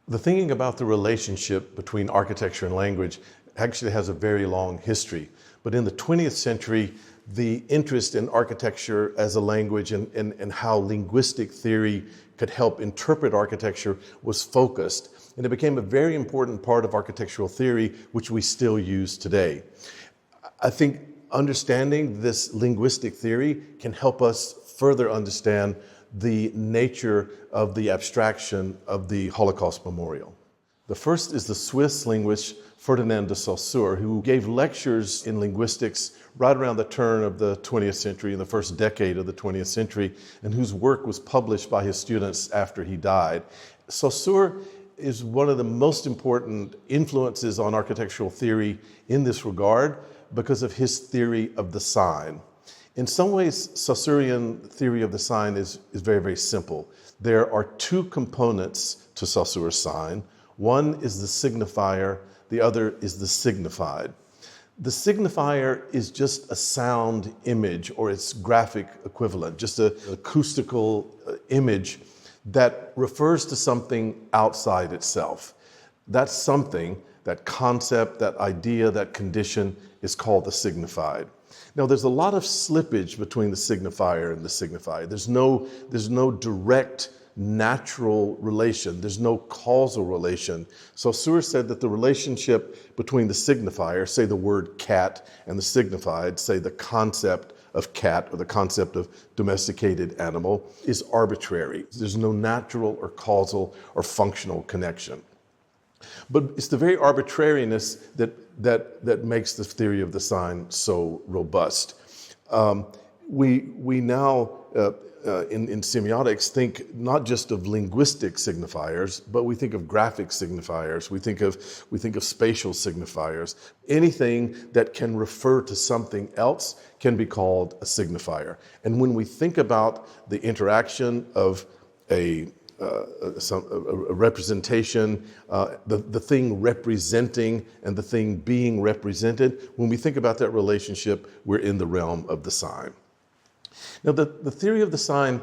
The thinking about the relationship between architecture and language actually has a very long history. But in the 20th century, the interest in architecture as a language and how linguistic theory could help interpret architecture was focused. And it became a very important part of architectural theory, which we still use today. I think understanding this linguistic theory can help us further understand the nature of the abstraction of the Holocaust Memorial. The first is the Swiss linguist Ferdinand de Saussure, who gave lectures in linguistics right around the turn of the 20th century, in the first decade of the 20th century, and whose work was published by his students after he died. Saussure is one of the most important influences on architectural theory in this regard because of his theory of the sign. In some ways, Saussurean theory of the sign is very, very simple. There are two components to Saussure's sign. One is the signifier, the other is the signified. The signifier is just a sound image or its graphic equivalent, just an acoustical image that refers to something outside itself. That something, that concept, that idea, that condition is called the signified. Now, there's a lot of slippage between the signifier and the signified. There's no direct natural relation. There's no causal relation. Saussure said that the relationship between the signifier, say the word cat, and the signified, say the concept of cat or the concept of domesticated animal, is arbitrary. There's no natural or causal or functional connection. But it's the very arbitrariness that makes the theory of the sign so robust. We now, in semiotics, think not just of linguistic signifiers, but we think of graphic signifiers. We think of spatial signifiers. Anything that can refer to something else can be called a signifier. And when we think about the interaction of a representation, the thing representing and the thing being represented, when we think about that relationship, we're in the realm of the sign. Now, the theory of the sign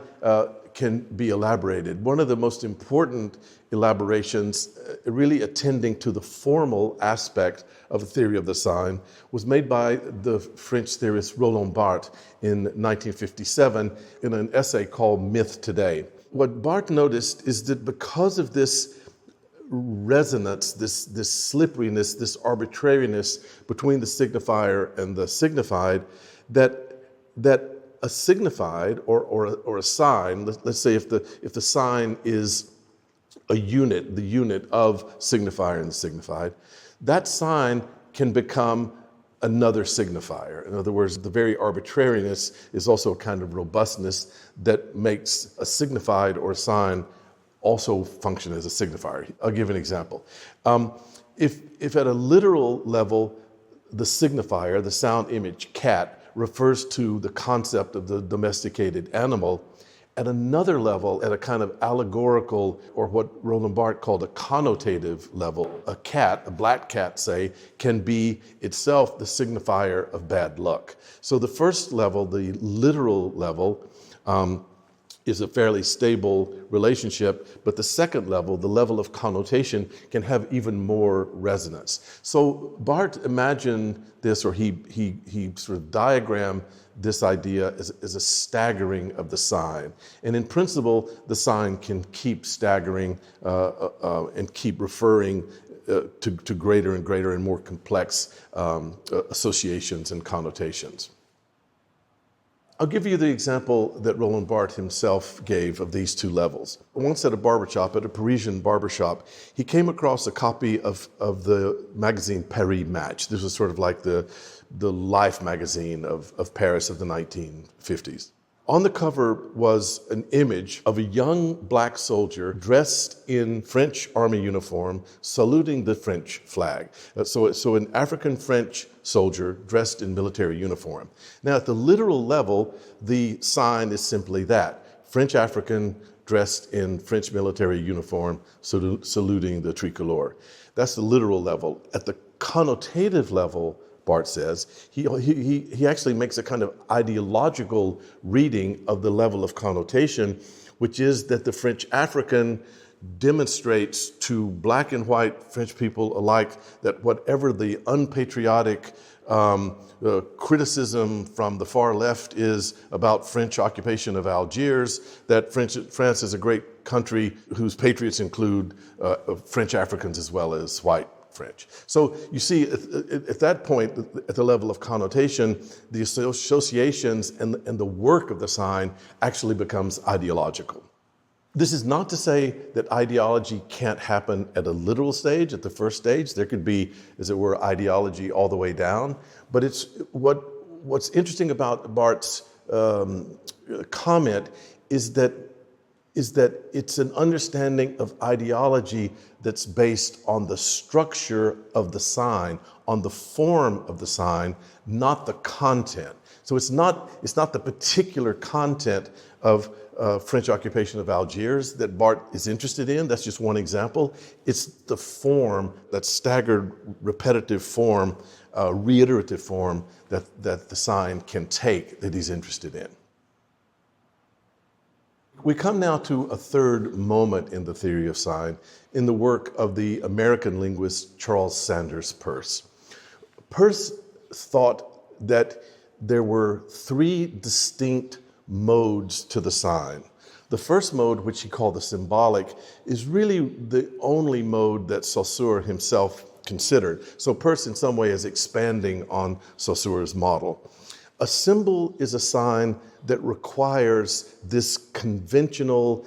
can be elaborated. One of the most important elaborations, really attending to the formal aspect of the theory of the sign, was made by the French theorist Roland Barthes in 1957 in an essay called Myth Today. What Barthes noticed is that because of this resonance, this slipperiness, this arbitrariness between the signifier and the signified, that a signified or a sign, let's say if the sign is a unit, the unit of signifier and signified, that sign can become another signifier. In other words, the very arbitrariness is also a kind of robustness that makes a signified or a sign also function as a signifier. I'll give an example. If at a literal level, the signifier, the sound image cat, refers to the concept of the domesticated animal, at another level, at a kind of allegorical, or what Roland Barthes called a connotative level, a cat, a black cat, say, can be itself the signifier of bad luck. So the first level, the literal level, is a fairly stable relationship, but the second level, the level of connotation, can have even more resonance. So Barthes imagined this, or he sort of diagrammed this idea as a staggering of the sign. And in principle, the sign can keep staggering and keep referring to greater and greater and more complex associations and connotations. I'll give you the example that Roland Barthes himself gave of these two levels. Once at a barbershop, at a Parisian barbershop, he came across a copy of the magazine Paris Match. This was sort of like the Life magazine of Paris of the 1950s. On the cover was an image of a young black soldier dressed in French army uniform, saluting the French flag. So an African French soldier dressed in military uniform. Now, at the literal level, the sign is simply that: French African dressed in French military uniform, saluting the tricolor. That's the literal level. At the connotative level, Barthes says, he actually makes a kind of ideological reading of the level of connotation, which is that the French African demonstrates to black and white French people alike that whatever the unpatriotic criticism from the far left is about French occupation of Algiers, that France is a great country whose patriots include French Africans as well as white French. So you see, at that point, at the level of connotation, the associations and the work of the sign actually becomes ideological. This is not to say that ideology can't happen at a literal stage, at the first stage. There could be, as it were, ideology all the way down. But it's what's interesting about Barth's comment is that it's an understanding of ideology that's based on the structure of the sign, on the form of the sign, not the content. So it's not the particular content of French occupation of Algiers that Barth is interested in. That's just one example. It's the form, that staggered, repetitive form, reiterative form that the sign can take that he's interested in. We come now to a third moment in the theory of sign in the work of the American linguist Charles Sanders Peirce. Peirce thought that there were three distinct modes to the sign. The first mode, which he called the symbolic, is really the only mode that Saussure himself considered. So Peirce in some way is expanding on Saussure's model. A symbol is a sign that requires this conventional,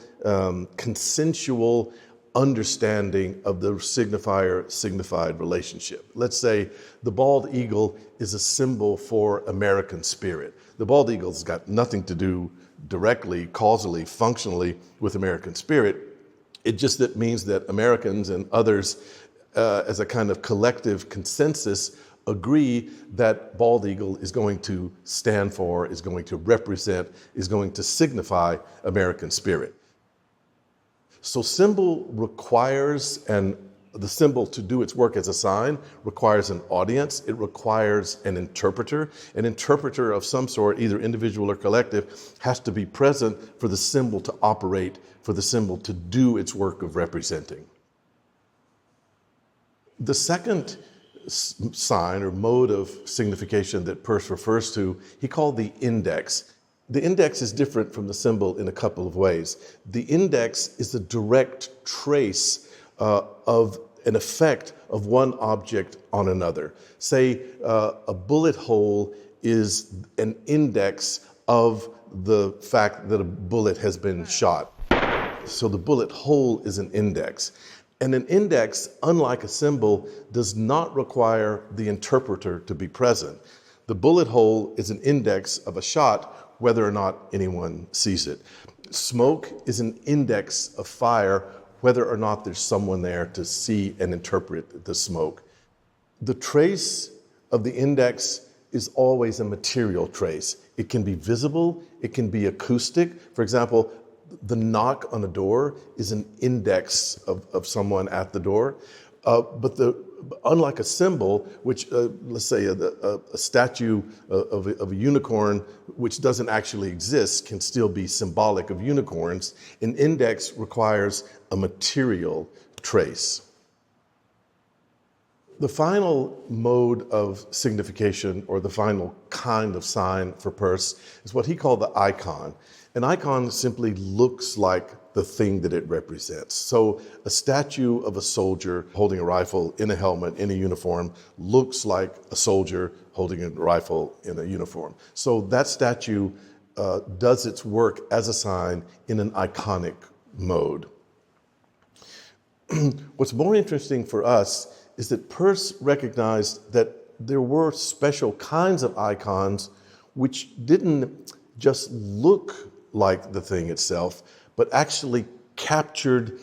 consensual understanding of the signifier-signified relationship. Let's say the bald eagle is a symbol for American spirit. The bald eagle's got nothing to do directly, causally, functionally with American spirit. It just that means that Americans and others, as a kind of collective consensus, agree that bald eagle is going to stand for, is going to represent, is going to signify American spirit. So symbol requires, and the symbol to do its work as a sign requires an audience. It requires an interpreter. An interpreter of some sort, either individual or collective, has to be present for the symbol to operate, for the symbol to do its work of representing. The second sign or mode of signification that Peirce refers to, he called the index. The index is different from the symbol in a couple of ways. The index is a direct trace of an effect of one object on another. Say a bullet hole is an index of the fact that a bullet has been shot. So the bullet hole is an index. And an index, unlike a symbol, does not require the interpreter to be present. The bullet hole is an index of a shot, whether or not anyone sees it. Smoke is an index of fire, whether or not there's someone there to see and interpret the smoke. The trace of the index is always a material trace. It can be visible, it can be acoustic. For example, the knock on a door is an index of someone at the door. But unlike a symbol, which, let's say a statue of a unicorn, which doesn't actually exist, can still be symbolic of unicorns, an index requires a material trace. The final mode of signification, or the final kind of sign for Peirce, is what he called the icon. An icon simply looks like the thing that it represents. So a statue of a soldier holding a rifle in a helmet, in a uniform, looks like a soldier holding a rifle in a uniform. So that statue does its work as a sign in an iconic mode. What's more interesting for us is that Peirce recognized that there were special kinds of icons which didn't just look like the thing itself, but actually captured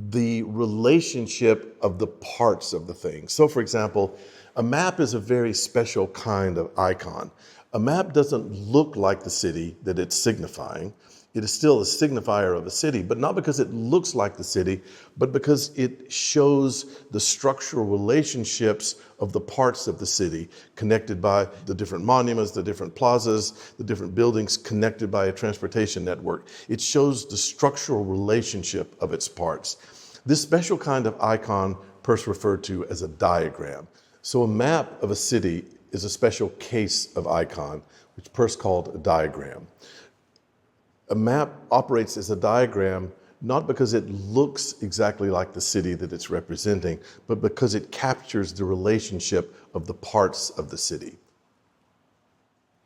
the relationship of the parts of the thing. So for example, a map is a very special kind of icon. A map doesn't look like the city that it's signifying. It is still a signifier of a city, but not because it looks like the city, but because it shows the structural relationships of the parts of the city, connected by the different monuments, the different plazas, the different buildings, connected by a transportation network. It shows the structural relationship of its parts. This special kind of icon Peirce referred to as a diagram. So a map of a city is a special case of icon, which Peirce called a diagram. A map operates as a diagram not because it looks exactly like the city that it's representing, but because it captures the relationship of the parts of the city.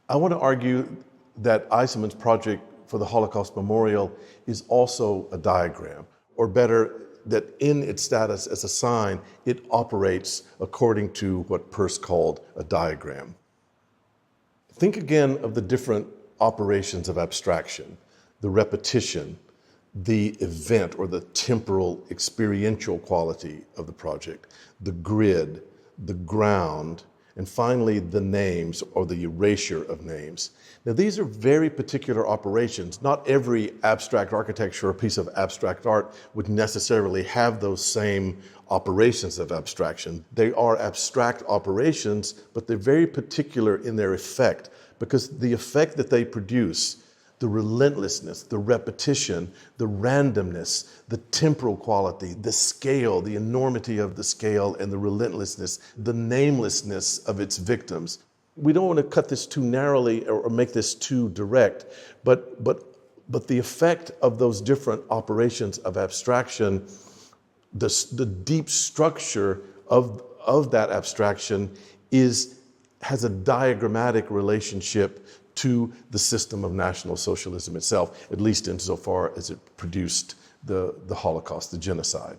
I want to argue that Eisenman's project for the Holocaust Memorial is also a diagram, or better, that in its status as a sign, it operates according to what Peirce called a diagram. Think again of the different operations of abstraction: the repetition, the event or the temporal experiential quality of the project, the grid, the ground, and finally the names or the erasure of names. Now these are very particular operations. Not every abstract architecture or piece of abstract art would necessarily have those same operations of abstraction. They are abstract operations, but they're very particular in their effect, because the effect that they produce, the relentlessness, the repetition, the randomness, the temporal quality, the scale, the enormity of the scale and the relentlessness, the namelessness of its victims. We don't want to cut this too narrowly or make this too direct, but the effect of those different operations of abstraction, the deep structure of that abstraction has a diagrammatic relationship to the system of National Socialism itself, at least insofar as it produced the Holocaust, the genocide.